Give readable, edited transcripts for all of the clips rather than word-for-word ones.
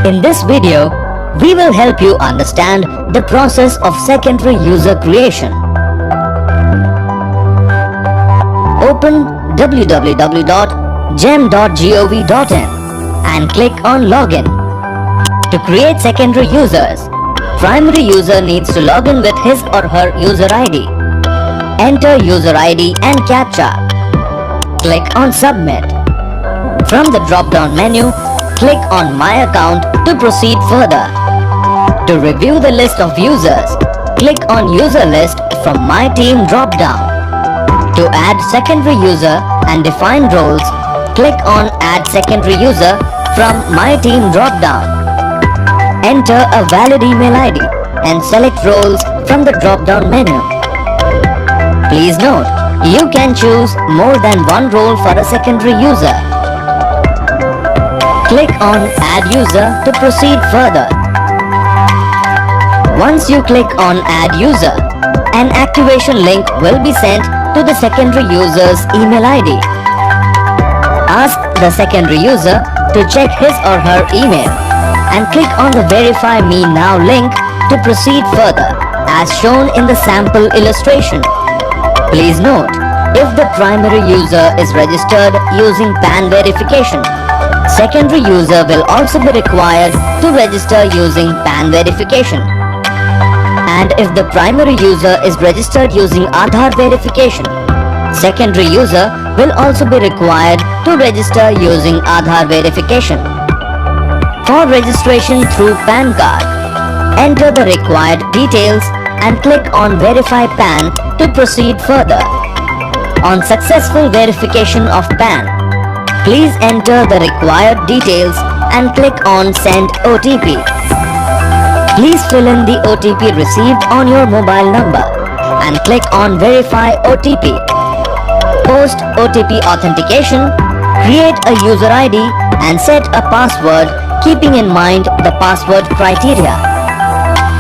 In this video, we will help you understand the process of secondary user creation. Open www.gem.gov.in and click on Login. To create secondary users, primary user needs to log in with his or her user ID. Enter user ID and CAPTCHA. Click on Submit. From the drop-down menu, click on My Account to proceed further. To review the list of users, click on User List from My Team drop-down. To add secondary user and define roles, click on Add Secondary User from My Team drop-down. Enter a valid email ID and select roles from the drop-down menu. Please note, you can choose more than one role for a secondary user. Click on Add User to proceed further. Once you click on Add User, an activation link will be sent to the secondary user's email ID. Ask the secondary user to check his or her email and click on the Verify Me Now link to proceed further as shown in the sample illustration. Please note, if the primary user is registered using PAN verification, secondary user will also be required to register using PAN verification. And if the primary user is registered using Aadhaar verification, secondary user will also be required to register using Aadhaar verification. For registration through PAN card, enter the required details and click on Verify PAN to proceed further. On successful verification of PAN, please enter the required details and click on Send OTP. Please fill in the OTP received on your mobile number and click on Verify OTP. Post OTP authentication, create a user ID and set a password keeping in mind the password criteria.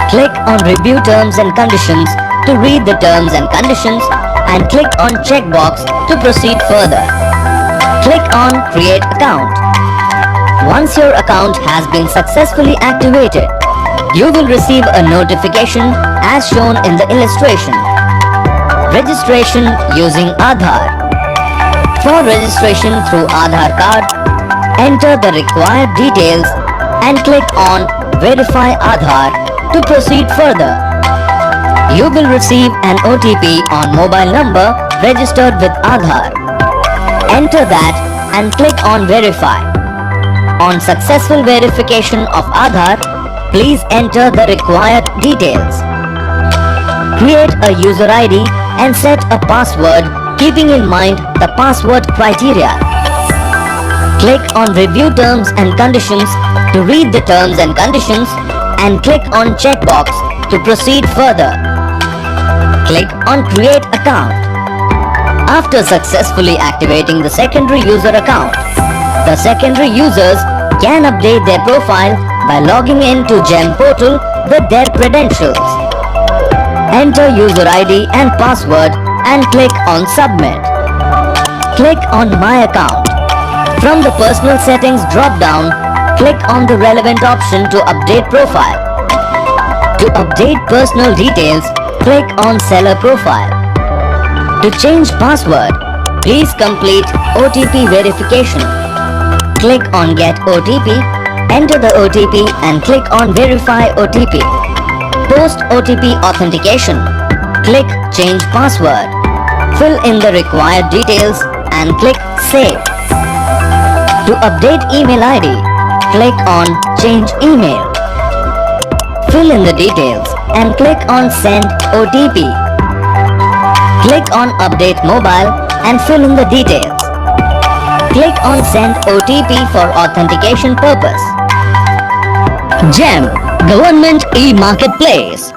Click on Review Terms and Conditions to read the terms and conditions and click on checkbox to proceed further. Click on Create Account. Once your account has been successfully activated, you will receive a notification as shown in the illustration. Registration using Aadhaar. For registration through Aadhaar card, enter the required details and click on Verify Aadhaar to proceed further. You will receive an OTP on mobile number registered with Aadhaar. Enter that and click on Verify. On successful verification of Aadhaar, please enter the required details. Create a user ID and set a password keeping in mind the password criteria. Click on Review Terms and Conditions to read the terms and conditions and click on checkbox to proceed further. Click on Create Account. After successfully activating the secondary user account, the secondary users can update their profile by logging in to GEM portal with their credentials. Enter user ID and password and click on Submit. Click on My Account. From the Personal Settings drop-down, click on the relevant option to update profile. To update personal details, click on Seller Profile. To change password, please complete OTP verification. Click on Get OTP, enter the OTP and click on Verify OTP. Post OTP authentication, click Change Password. Fill in the required details and click Save. To update email ID, click on Change Email. Fill in the details and click on Send OTP. Click on Update Mobile and fill in the details. Click on Send OTP for authentication purpose. GEM, Government e-Marketplace.